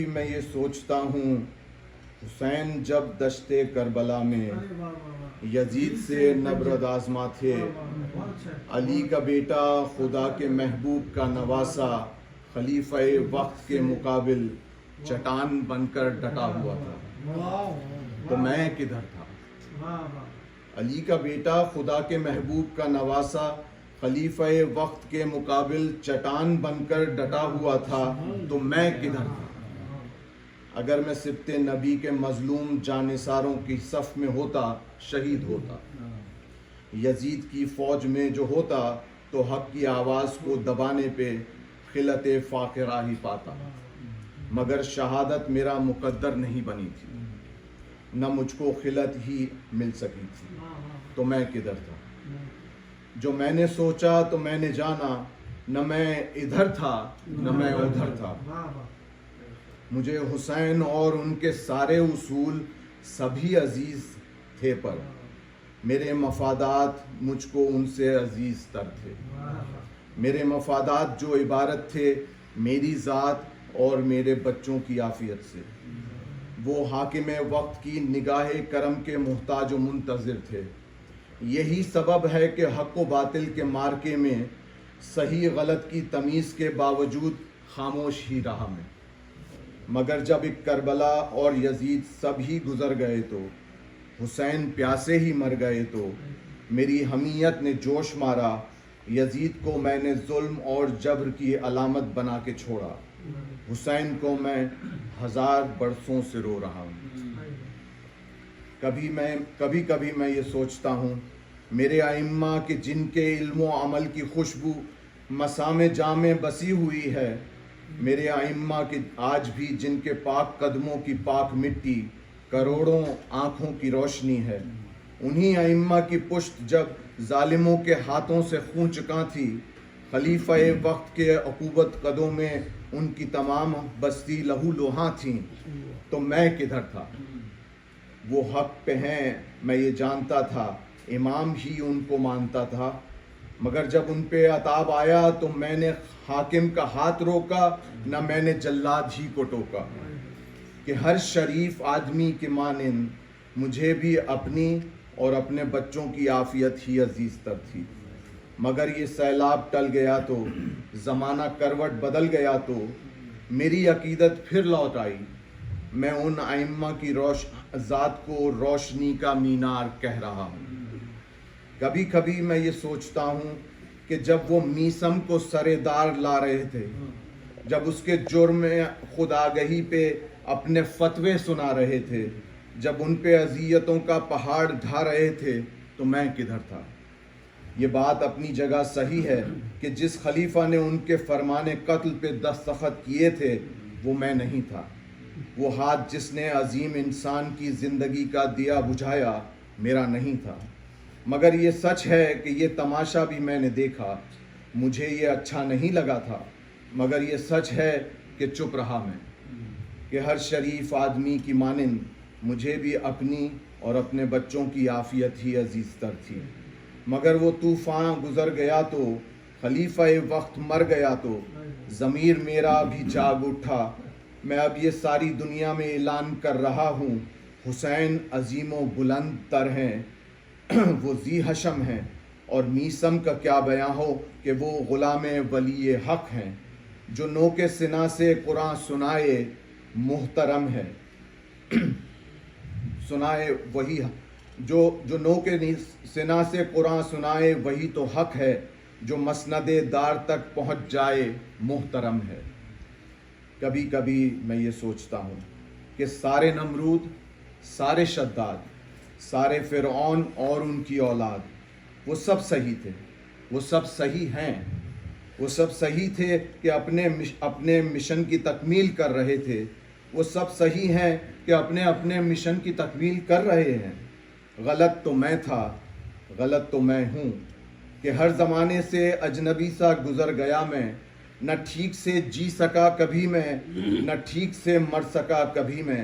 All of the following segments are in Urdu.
میں یہ سوچتا ہوں حسین جب دشتے کربلا میں یزید سے نبرد آزما تھے، علی کا بیٹا خدا کے محبوب کا نواسا خلیفہ وقت کے مقابل چٹان بن کر ڈٹا ہوا تھا، تو میں کدھر تھا؟ علی کا بیٹا خدا کے محبوب کا نواسا خلیفہ وقت کے مقابل چٹان بن کر ڈٹا ہوا تھا، تو میں کدھر تھا؟ اگر میں سبط نبی کے مظلوم جانثاروں کی صف میں ہوتا، شہید ہوتا، یزید کی فوج میں جو ہوتا، تو حق کی آواز کو دبانے پہ خلت فاقرہ ہی پاتا، مگر شہادت میرا مقدر نہیں بنی تھی، نہ مجھ کو خلت ہی مل سکی تھی، تو میں کدھر تھا؟ جو میں نے سوچا تو میں نے جانا، نہ میں ادھر تھا نہ میں ادھر تھا۔ مجھے حسین اور ان کے سارے اصول سبھی عزیز تھے، پر میرے مفادات مجھ کو ان سے عزیز تر تھے۔ میرے مفادات جو عبارت تھے میری ذات اور میرے بچوں کی عافیت سے، وہ حاکم وقت کی نگاہ کرم کے محتاج و منتظر تھے۔ یہی سبب ہے کہ حق و باطل کے مارکے میں صحیح غلط کی تمیز کے باوجود خاموش ہی رہا میں، مگر جب ایک کربلا اور یزید سب ہی گزر گئے تو حسین پیاسے ہی مر گئے، تو میری حمیت نے جوش مارا، یزید کو میں نے ظلم اور جبر کی علامت بنا کے چھوڑا، حسین کو میں 1000 برسوں سے رو رہا ہوں۔ کبھی کبھی میں یہ سوچتا ہوں میرے ائمہ کہ جن کے علم و عمل کی خوشبو مسام جام میں بسی ہوئی ہے، میرے ائمہ کہ آج بھی جن کے پاک قدموں کی پاک مٹی کروڑوں آنکھوں کی روشنی ہے، انہی ائمہ کی پشت جب ظالموں کے ہاتھوں سے خون چکا تھی، خلیفہ وقت کے عقوبت قدوں میں ان کی تمام بستی لہو لوہاں تھیں، تو میں کدھر تھا؟ وہ حق پہ ہیں میں یہ جانتا تھا، امام ہی ان کو مانتا تھا، مگر جب ان پہ عطاب آیا تو میں نے حاکم کا ہاتھ روکا، نہ میں نے جلاد ہی کو ٹوکا، کہ ہر شریف آدمی کے مانند مجھے بھی اپنی اور اپنے بچوں کی عافیت ہی عزیز تر تھی، مگر یہ سیلاب ٹل گیا تو زمانہ کروٹ بدل گیا، تو میری عقیدت پھر لوٹ آئی، میں ان ائمہ کی ذات کو روشنی کا مینار کہہ رہا ہوں۔ کبھی کبھی میں یہ سوچتا ہوں کہ جب وہ میسم کو سرے دار لا رہے تھے، جب اس کے جرم خود آگہی پہ اپنے فتوے سنا رہے تھے، جب ان پہ اذیتوں کا پہاڑ ڈھا رہے تھے، تو میں کدھر تھا؟ یہ بات اپنی جگہ صحیح ہے کہ جس خلیفہ نے ان کے فرمان قتل پہ دستخط کیے تھے وہ میں نہیں تھا، وہ ہاتھ جس نے عظیم انسان کی زندگی کا دیا بجھایا میرا نہیں تھا، مگر یہ سچ ہے کہ یہ تماشا بھی میں نے دیکھا، مجھے یہ اچھا نہیں لگا تھا، مگر یہ سچ ہے کہ چپ رہا میں، کہ ہر شریف آدمی کی مانند مجھے بھی اپنی اور اپنے بچوں کی عافیت ہی عزیز تر تھی، مگر وہ طوفان گزر گیا تو خلیفہ وقت مر گیا، تو ضمیر میرا بھی جاگ اٹھا، میں اب یہ ساری دنیا میں اعلان کر رہا ہوں، حسین عظیم و بلند تر ہیں، وہ ذی حشم ہیں، اور میسم کا کیا بیان ہو کہ وہ غلام ولی حق ہیں، جو نو کے سنا سے قرآن سنائے محترم ہے، سنائے وہی جو نو کے سنا سے قرآن سنائے وہی تو حق ہے، جو مسند دار تک پہنچ جائے محترم ہے۔ کبھی کبھی میں یہ سوچتا ہوں کہ سارے نمرود، سارے شداد، سارے فرعون اور ان کی اولاد، وہ سب صحیح تھے، وہ سب صحیح ہیں، وہ سب صحیح تھے کہ اپنے مشن کی تکمیل کر رہے تھے، وہ سب صحیح ہیں کہ اپنے مشن کی تکمیل کر رہے ہیں۔ غلط تو میں تھا، غلط تو میں ہوں، کہ ہر زمانے سے اجنبی سا گزر گیا میں، نہ ٹھیک سے جی سکا کبھی میں، نہ ٹھیک سے مر سکا کبھی میں۔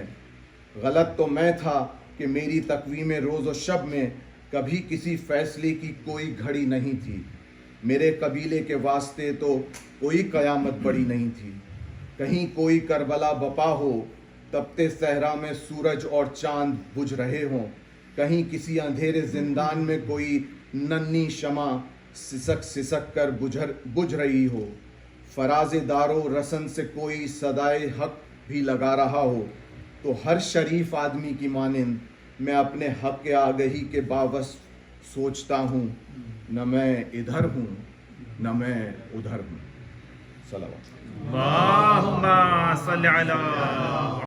غلط تو میں تھا کہ میری تقویم روز و شب میں کبھی کسی فیصلے کی کوئی گھڑی نہیں تھی، میرے قبیلے کے واسطے تو کوئی قیامت بڑی نہیں تھی، کہیں کوئی کربلا بپا ہو، تپتے صحرا میں سورج اور چاند بجھ رہے ہوں، کہیں کسی اندھیرے زندان میں کوئی ننھی شمع سسک سسک کر بجھ رہی ہو، فراز دارو رسن سے کوئی صدائے حق بھی لگا رہا ہو، تو ہر شریف آدمی کی مانند میں اپنے حق آگہی کے باوصف سوچتا ہوں، نہ میں ادھر ہوں نہ میں ادھر ہوں. صلوات. اللہم صلی علی